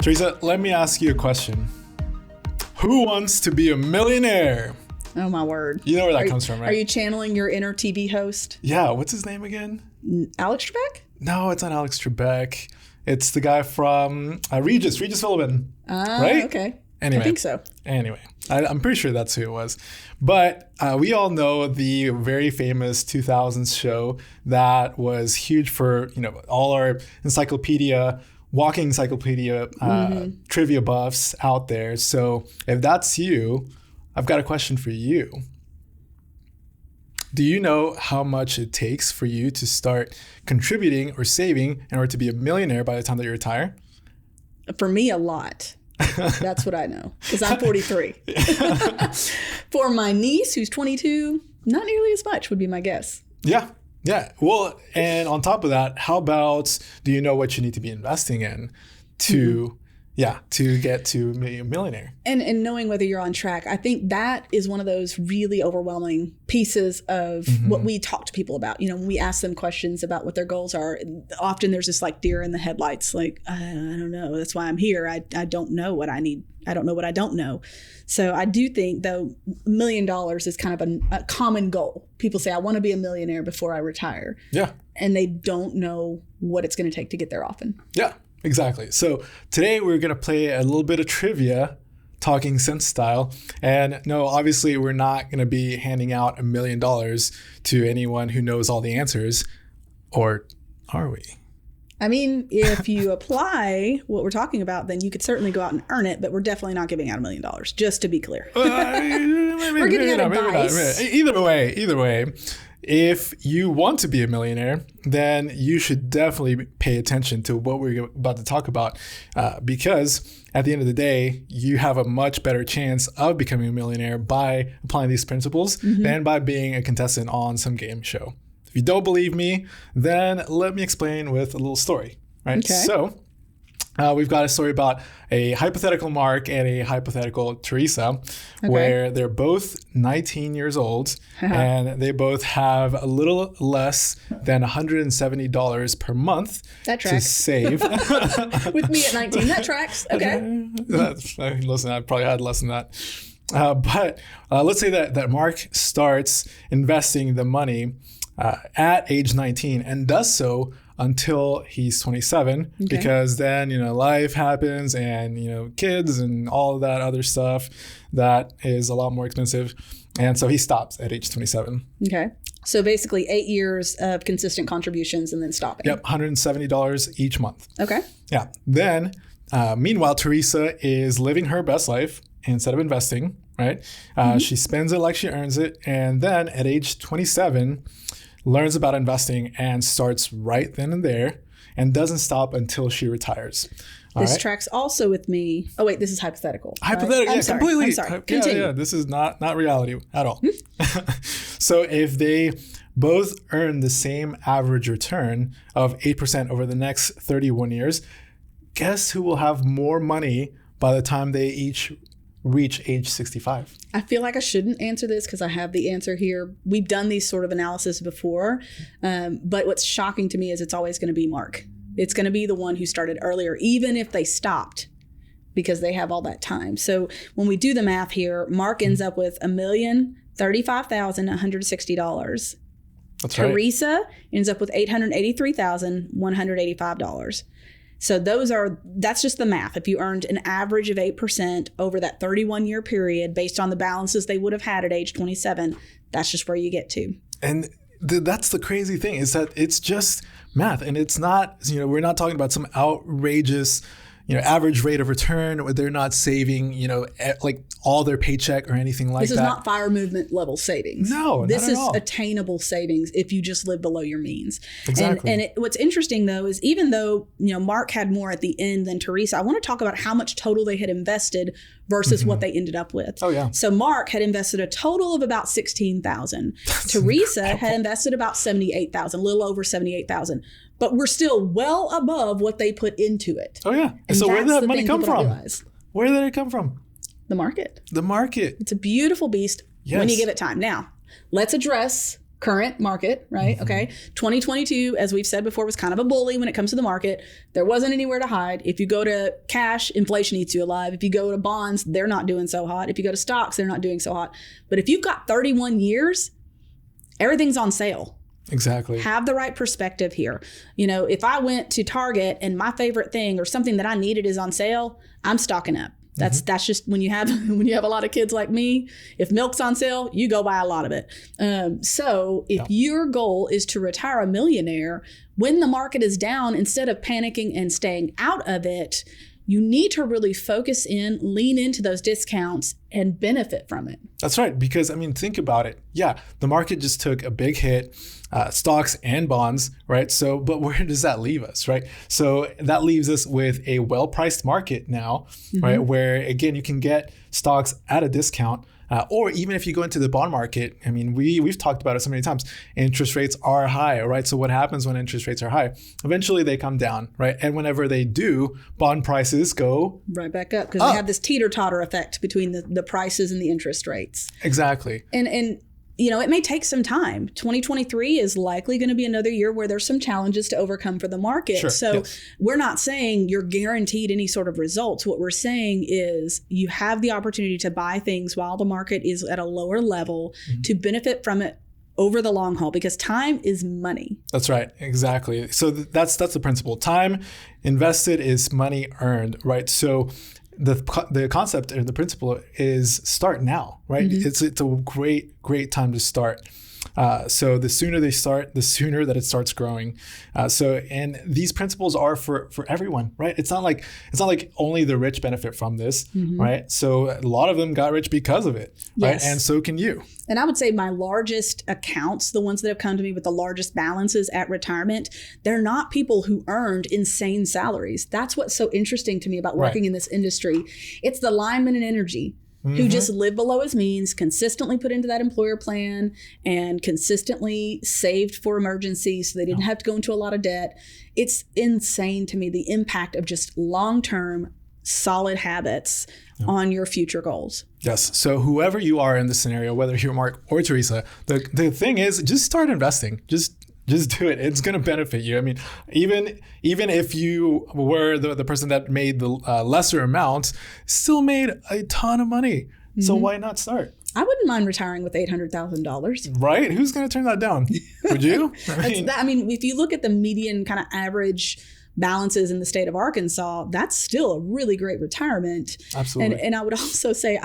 Teresa, let me ask you a question. Who wants to be a millionaire? Oh, my word. You know where that comes from, right? Are you channeling your inner TV host? Yeah. What's his name again? Alex Trebek? No, it's not Alex Trebek. It's the guy from Regis Philbin. Right? Okay. Anyway. I think so. Anyway, I'm pretty sure that's who it was. But we all know the very famous 2000s show that was huge for, all our walking encyclopedia trivia buffs out there. So if that's you, I've got a question for you. Do you know how much it takes for you to start contributing or saving in order to be a millionaire by the time that you retire? For me, a lot. That's what I know, because I'm 43. For my niece, who's 22, not nearly as much would be my guess. Yeah. Well, and on top of that, how about, do you know what you need to be investing in to get to be a millionaire? And knowing whether you're on track, I think that is one of those really overwhelming pieces of what we talk to people about. When we ask them questions about what their goals are, often there's this like deer in the headlights, like, I don't know. That's why I'm here. I don't know what I need. I don't know what I don't know. So I do think, though, $1 million is kind of a common goal. People say, I want to be a millionaire before I retire. Yeah. And they don't know what it's going to take to get there often. Yeah. Exactly. So today we're going to play a little bit of trivia, talking sense style. And no, obviously we're not going to be handing out $1 million to anyone who knows all the answers. Or are we? I mean, if you apply what we're talking about, then you could certainly go out and earn it, but we're definitely not giving out $1 million, just to be clear. We're giving out advice. Either way. If you want to be a millionaire, then you should definitely pay attention to what we're about to talk about, because at the end of the day, you have a much better chance of becoming a millionaire by applying these principles than by being a contestant on some game show. If you don't believe me, then let me explain with a little story, right? Okay. So we've got a story about a hypothetical Mark and a hypothetical Teresa, where they're both 19 years old and they both have a little less than $170 per month to save. With me at 19, that tracks. Okay. Listen, I probably had less than that. But let's say that Mark starts investing the money at age 19 and does so until he's 27, because then, life happens and, kids and all of that other stuff that is a lot more expensive. And so he stops at age 27. Okay. So basically 8 years of consistent contributions and then stopping. Yep. $170 each month. Okay. Yeah. Then, meanwhile, Teresa is living her best life instead of investing, right? She spends it like she earns it. And then at age 27, learns about investing and starts right then and there and doesn't stop until she retires. This tracks also with me. Oh, wait, this is hypothetical. Hypothetical, right? Completely. I'm sorry. Continue. Yeah, this is not reality at all. So if they both earn the same average return of 8% over the next 31 years, guess who will have more money by the time they each reach age 65? I feel like I shouldn't answer this because I have the answer here. We've done these sort of analysis before, but what's shocking to me is it's always going to be Mark. It's going to be the one who started earlier, even if they stopped, because they have all that time. So when we do the math here, Mark ends up with $1,035,160. That's right. Teresa ends up with $883,185. So that's just the math. If you earned an average of 8% over that 31-year period based on the balances they would have had at age 27, that's just where you get to. And that's the crazy thing, is that it's just math. And it's not, we're not talking about some outrageous, average rate of return where they're not saving, like all their paycheck or anything like that. This is not fire movement level savings. No, this is all. Attainable savings if you just live below your means. Exactly. And what's interesting though is even though Mark had more at the end than Teresa, I want to talk about how much total they had invested versus what they ended up with. Oh yeah. So Mark had invested a total of about $16,000. Teresa had invested about $78,000, a little over $78,000. But we're still well above what they put into it. Oh yeah. And so where did that money come from? Where did it come from? The market. The market. It's a beautiful beast when you give it time. Now, let's address current market, right? Okay. 2022, as we've said before, was kind of a bully when it comes to the market. There wasn't anywhere to hide. If you go to cash, inflation eats you alive. If you go to bonds, they're not doing so hot. If you go to stocks, they're not doing so hot. But if you've got 31 years, everything's on sale. Exactly. Have the right perspective here. You know, if I went to Target and my favorite thing or something that I needed is on sale, I'm stocking up. That's just when you have a lot of kids like me. If milk's on sale, you go buy a lot of it. So if your goal is to retire a millionaire, when the market is down, instead of panicking and staying out of it, you need to really focus in, lean into those discounts and benefit from it. That's right. Because, I mean, think about it. Yeah, the market just took a big hit, stocks and bonds, right? So, but where does that leave us, right? So that leaves us with a well-priced market now, right? Where, again, you can get stocks at a discount. Or even if you go into the bond market, I mean, we've talked about it so many times. Interest rates are high, right? So what happens when interest rates are high? Eventually they come down, right? And whenever they do, bond prices go right back up because they have this teeter-totter effect between the prices and the interest rates. Exactly. And you know, it may take some time. 2023 is likely going to be another year where there's some challenges to overcome for the market. Sure, so yes. We're not saying you're guaranteed any sort of results. What we're saying is you have the opportunity to buy things while the market is at a lower level to benefit from it over the long haul, because time is money. That's right. Exactly. So that's the principle. Time invested is money earned, right? So the concept and the principle is start now, right? It's a great time to start. So the sooner they start, the sooner that it starts growing. And these principles are for everyone, right? It's not like only the rich benefit from this, right? So a lot of them got rich because of it, right? Yes. And so can you. And I would say my largest accounts, the ones that have come to me with the largest balances at retirement, they're not people who earned insane salaries. That's what's so interesting to me about working in this industry. It's the lineman and energy who just live below his means, consistently put into that employer plan and consistently saved for emergencies so they didn't have to go into a lot of debt. It's insane to me, the impact of just long-term solid habits on your future goals. Yes. So whoever you are in this scenario, whether you're Mark or Teresa, the thing is just start investing. Just do it. It's going to benefit you. I mean, even if you were the person that made the lesser amount, still made a ton of money. So why not start? I wouldn't mind retiring with $800,000. Right? Who's going to turn that down? Would you? I mean, if you look at the median kind of average balances in the state of Arkansas, that's still a really great retirement. Absolutely. And I would also say,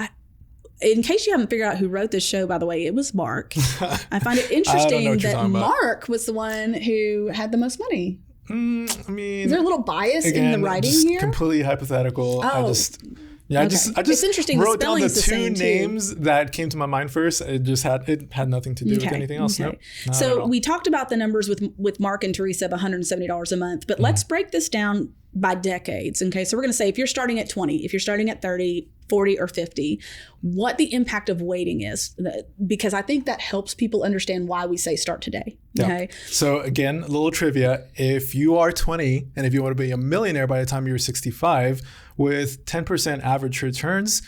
in case you haven't figured out who wrote this show, by the way, it was Mark. I find it interesting that Mark was the one who had the most money. I mean, is there a little bias in the writing just here? Completely hypothetical. Oh. I just it's interesting. wrote down the two two names that came to my mind first. It had nothing to do with anything else. Okay. Nope, so we talked about the numbers with Mark and Teresa of $170 a month, but let's break this down by decades. Okay, so we're going to say if you're starting at 20, if you're starting at 30, 40, or 50, what the impact of waiting is, because I think that helps people understand why we say start today. Okay. Yeah. So again, a little trivia: if you are 20 and if you want to be a millionaire by the time you're 65, with 10% average returns,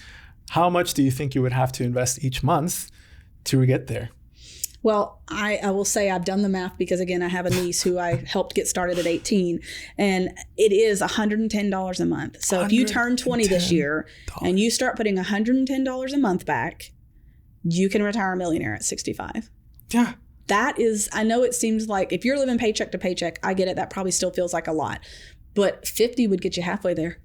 how much do you think you would have to invest each month to get there? Well, I will say I've done the math because, again, I have a niece who I helped get started at 18, and it is $110 a month. So if you turn 20 this year and you start putting $110 a month back, you can retire a millionaire at 65. Yeah. That is, I know it seems like if you're living paycheck to paycheck, I get it. That probably still feels like a lot, but 50 would get you halfway there.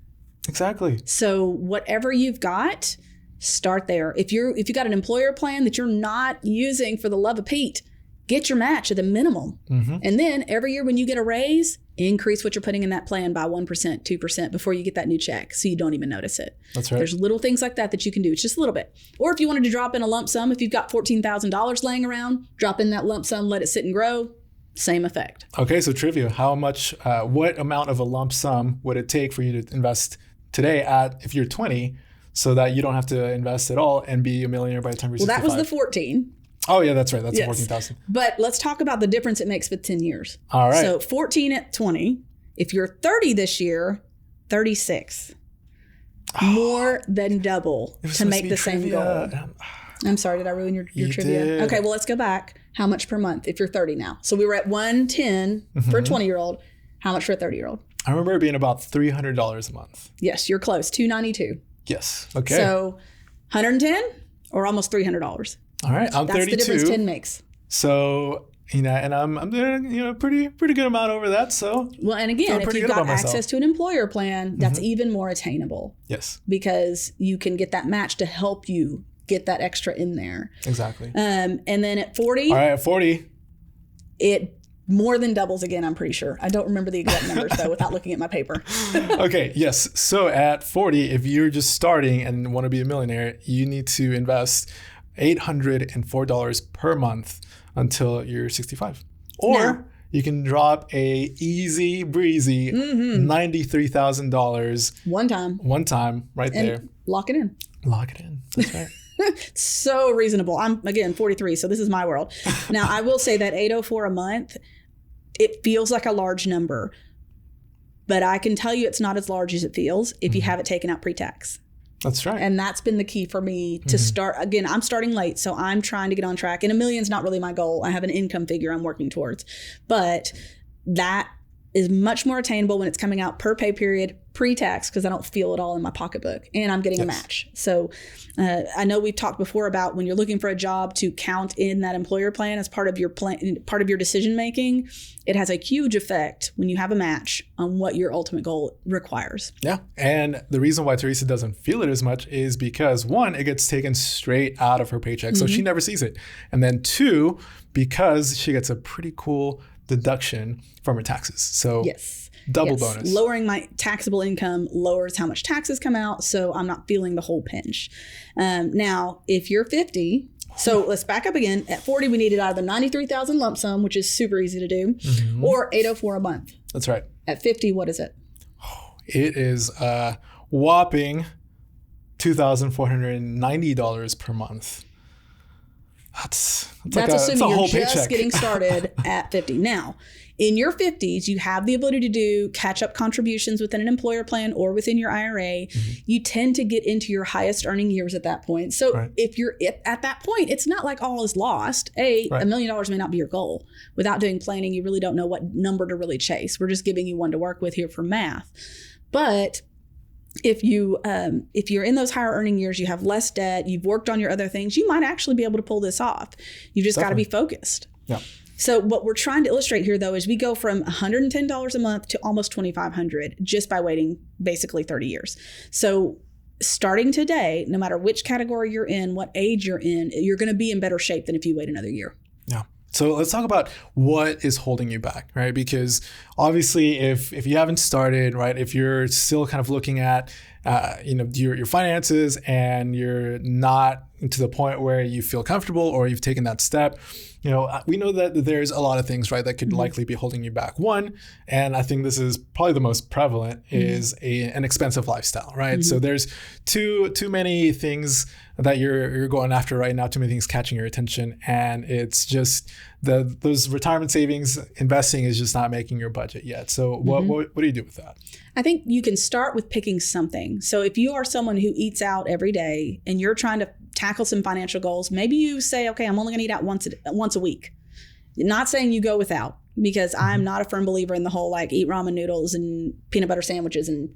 Exactly. So whatever you've got, start there. If you got an employer plan that you're not using for the love of Pete, get your match at the minimum. And then every year when you get a raise, increase what you're putting in that plan by 1%, 2% before you get that new check so you don't even notice it. That's right. There's little things like that you can do. It's just a little bit. Or if you wanted to drop in a lump sum, if you've got $14,000 laying around, drop in that lump sum, let it sit and grow. Same effect. Okay, so trivia. How much, what amount of a lump sum would it take for you to invest today if you're 20 so that you don't have to invest at all and be a millionaire by the time you're 65? Well, that was the 14. Oh, yeah, that's right. That's 14,000. But let's talk about the difference it makes with 10 years. All right. So 14 at 20. If you're 30 this year, 36. More than double to make the same goal. I'm sorry, did I ruin your You trivia? did. Okay, well, let's go back. How much per month if you're 30 now? So we were at 110 for a 20-year-old. How much for a 30-year-old? I remember it being about $300 a month. Yes, you're close. $292. Yes. Okay. So 110 or almost $300. All right. I'm That's 32. the difference 10 makes. So, and I'm doing, pretty good amount over that. So, Well, and again, if you've got access to an employer plan, that's even more attainable. Yes. Because you can get that match to help you get that extra in there. Exactly. And then at 40. All right. At 40. It more than doubles again, I'm pretty sure. I don't remember the exact numbers, though, without looking at my paper. Okay, yes. So at 40, if you're just starting and want to be a millionaire, you need to invest $804 per month until you're 65. Or Now, you can drop a easy breezy $93,000 one time right and there. lock it in. Lock it in. That's right. So reasonable. I'm, again, 43, so this is my world. Now, I will say that 804 a month, it feels like a large number, but I can tell you it's not as large as it feels if you have it taken out pre-tax. That's right. And that's been the key for me to start. Again, I'm starting late, so I'm trying to get on track. And $1 million is not really my goal. I have an income figure I'm working towards, but that is much more attainable when it's coming out per pay period, pre-tax, because I don't feel it all in my pocketbook, and I'm getting a match. So I know we've talked before about when you're looking for a job to count in that employer plan as part of your plan, part of your decision making. It has a huge effect when you have a match on what your ultimate goal requires. Yeah. And the reason why Teresa doesn't feel it as much is because, one, it gets taken straight out of her paycheck, so she never sees it. And then two, because she gets a pretty cool deduction from her taxes. So yes. Double bonus. Lowering my taxable income lowers how much taxes come out, so I'm not feeling the whole pinch. Now, if you're 50, so let's back up again. At 40, we needed either 93,000 lump sum, which is super easy to do, or 804 a month. That's right. At 50, what is it? It is a whopping $2,490 per month. That's assuming a whole you're just paycheck. getting started at 50. Now, in your 50s, you have the ability to do catch-up contributions within an employer plan or within your IRA. You tend to get into your highest earning years at that point. So if you're at that point, it's not like all is lost. $1 million may not be your goal. Without doing planning, you really don't know what number to really chase. We're just giving you one to work with here for math. But if you're in those higher earning years, you have less debt, you've worked on your other things, you might actually be able to pull this off. You've just got to be focused. Yeah. So what we're trying to illustrate here, though, is we go from $110 a month to almost $2,500 just by waiting basically 30 years. So starting today, no matter which category you're in, what age you're in, you're going to be in better shape than if you wait another year. Yeah. So let's talk about what is holding you back, right? Because obviously, if you haven't started, right, if you're still kind of looking at, your finances and you're not to the point where you feel comfortable or you've taken that step, we know that there's a lot of things, right, that could likely be holding you back. One, and I think this is probably the most prevalent, is an expensive lifestyle, right? So there's too many things that you're going after right now, too many things catching your attention, and it's just those retirement savings, investing is just not making your budget yet. So what do you do with that? I think you can start with picking something. So if you are someone who eats out every day and you're trying to tackle some financial goals, maybe you say, okay, I'm only going to eat out once a week. Not saying you go without, because I'm not a firm believer in the whole eat ramen noodles and peanut butter sandwiches and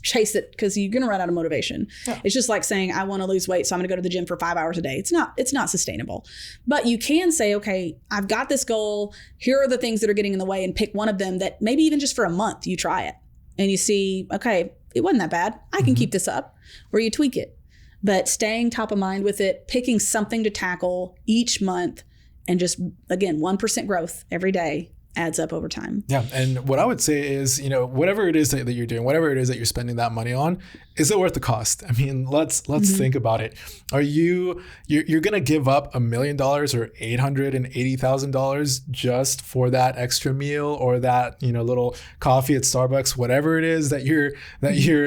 chase it, because you're going to run out of motivation. Yeah. It's just like saying I want to lose weight, so I'm going to go to the gym for 5 hours a day. It's not sustainable. But you can say, okay, I've got this goal. Here are the things that are getting in the way, and pick one of them that maybe even just for a month you try it and you see, okay, it wasn't that bad. I can keep this up, or you tweak it. But staying top of mind with it, picking something to tackle each month, and just, again, 1% growth every day adds up over time. Yeah. And what I would say is, whatever it is that you're doing, whatever it is that you're spending that money on, is it worth the cost? I mean, let's think about it. Are you're going to give up $1 million or $880,000 just for that extra meal or that, little coffee at Starbucks, whatever it is that you're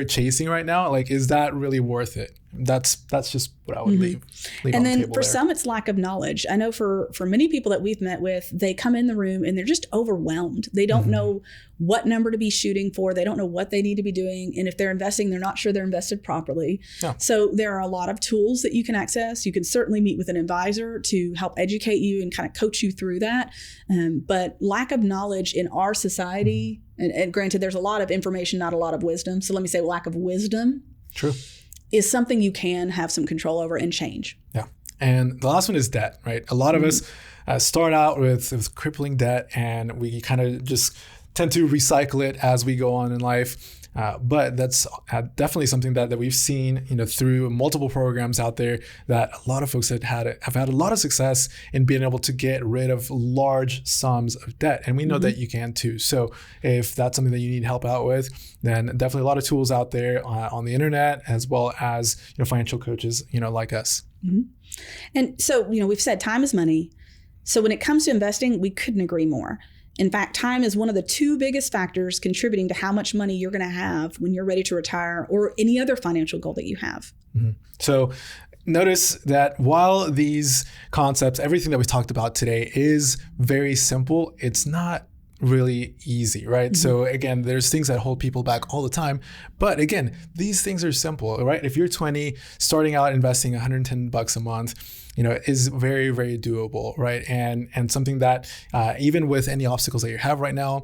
chasing right now? Is that really worth it? That's just what I would leave and on the then table for there. some, it's lack of knowledge. I know for many people that we've met with, they come in the room and they're just overwhelmed. They don't know what number to be shooting for. They don't know what they need to be doing. And if they're investing, they're not sure they're invested properly. Yeah. So there are a lot of tools that you can access. You can certainly meet with an advisor to help educate you and kind of coach you through that. But lack of knowledge in our society, and granted, there's a lot of information, not a lot of wisdom. So let me say lack of wisdom. True. Is something you can have some control over and change. Yeah. And the last one is debt, right? A lot of us start out with crippling debt, and we kind of just tend to recycle it as we go on in life. But that's definitely something that we've seen, through multiple programs out there, that a lot of folks have had a lot of success in being able to get rid of large sums of debt. And we know that you can too. So if that's something that you need help out with, then definitely a lot of tools out there on the internet, as well as, financial coaches, like us. And so, we've said time is money. So when it comes to investing, we couldn't agree more. In fact, time is one of the two biggest factors contributing to how much money you're going to have when you're ready to retire or any other financial goal that you have. So notice that while these concepts, everything that we talked about today is very simple, it's not really easy, right? So again, there's things that hold people back all the time. But again, these things are simple, right? If you're 20, starting out investing $110 a month, is very, very doable, right? And something that even with any obstacles that you have right now,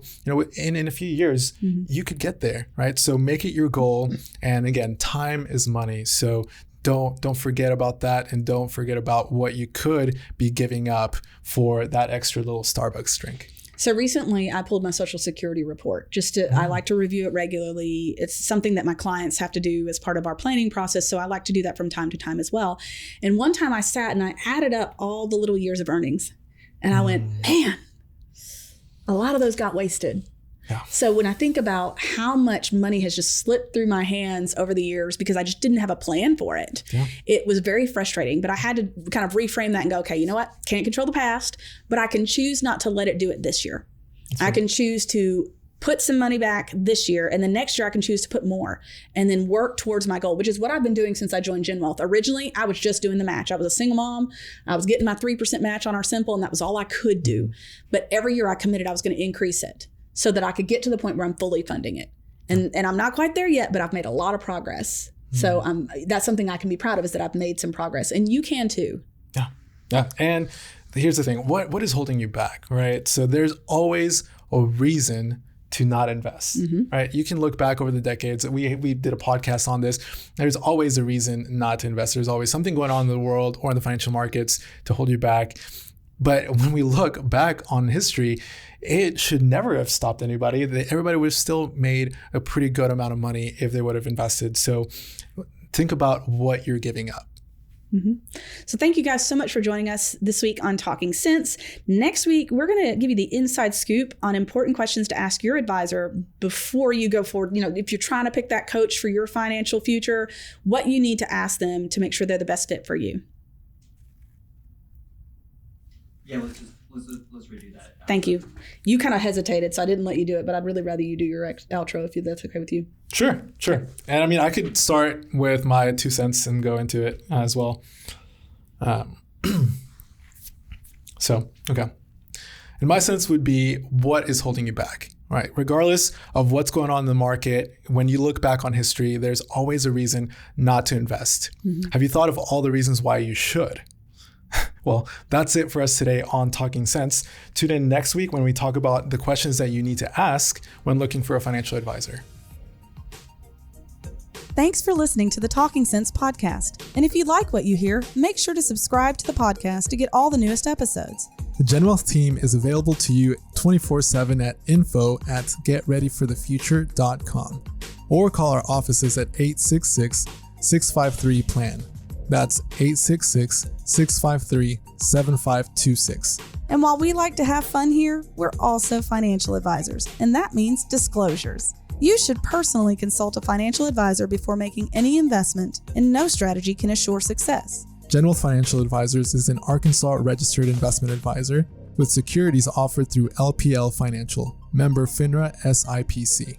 in a few years, you could get there, right? So make it your goal. And again, time is money. So don't forget about that, and don't forget about what you could be giving up for that extra little Starbucks drink. So recently I pulled my Social Security report I like to review it regularly. It's something that my clients have to do as part of our planning process. So I like to do that from time to time as well. And one time I sat and I added up all the little years of earnings, and I went, man, a lot of those got wasted. Yeah. So when I think about how much money has just slipped through my hands over the years because I just didn't have a plan for it, it was very frustrating. But I had to kind of reframe that and go, okay, you know what? Can't control the past, but I can choose not to let it do it this year. I can choose to put some money back this year, and then next year I can choose to put more and then work towards my goal, which is what I've been doing since I joined GenWealth. Originally, I was just doing the match. I was a single mom. I was getting my 3% match on our simple, and that was all I could do. But every year I committed I was going to increase it, so that I could get to the point where I'm fully funding it. And I'm not quite there yet, but I've made a lot of progress. So that's something I can be proud of, is that I've made some progress, and you can too. Yeah. And here's the thing, what is holding you back, right? So there's always a reason to not invest, right? You can look back over the decades. We did a podcast on this. There's always a reason not to invest. There's always something going on in the world or in the financial markets to hold you back. But when we look back on history, it should never have stopped anybody. Everybody would have still made a pretty good amount of money if they would have invested. So think about what you're giving up. So thank you guys so much for joining us this week on Talking Sense. Next week, we're going to give you the inside scoop on important questions to ask your advisor before you go forward. If you're trying to pick that coach for your financial future, what you need to ask them to make sure they're the best fit for you. Yeah, let's redo that. Thank you. You kind of hesitated, so I didn't let you do it, but I'd really rather you do your outro if that's okay with you. Sure. And I mean, I could start with my 2 cents and go into it as well. So, okay. And my sense would be, what is holding you back, right? Regardless of what's going on in the market, when you look back on history, there's always a reason not to invest. Have you thought of all the reasons why you should? Well, that's it for us today on Talking Sense. Tune in next week when we talk about the questions that you need to ask when looking for a financial advisor. Thanks for listening to the Talking Sense podcast. And if you like what you hear, make sure to subscribe to the podcast to get all the newest episodes. The GenWealth team is available to you 24/7 at info@getreadyforthefuture.com, or call our offices at 866-653-PLAN. That's 866-653-7526. And while we like to have fun here, we're also financial advisors, and that means disclosures. You should personally consult a financial advisor before making any investment, and no strategy can assure success. GenWealth Financial Advisors is an Arkansas registered investment advisor with securities offered through LPL Financial, member FINRA SIPC.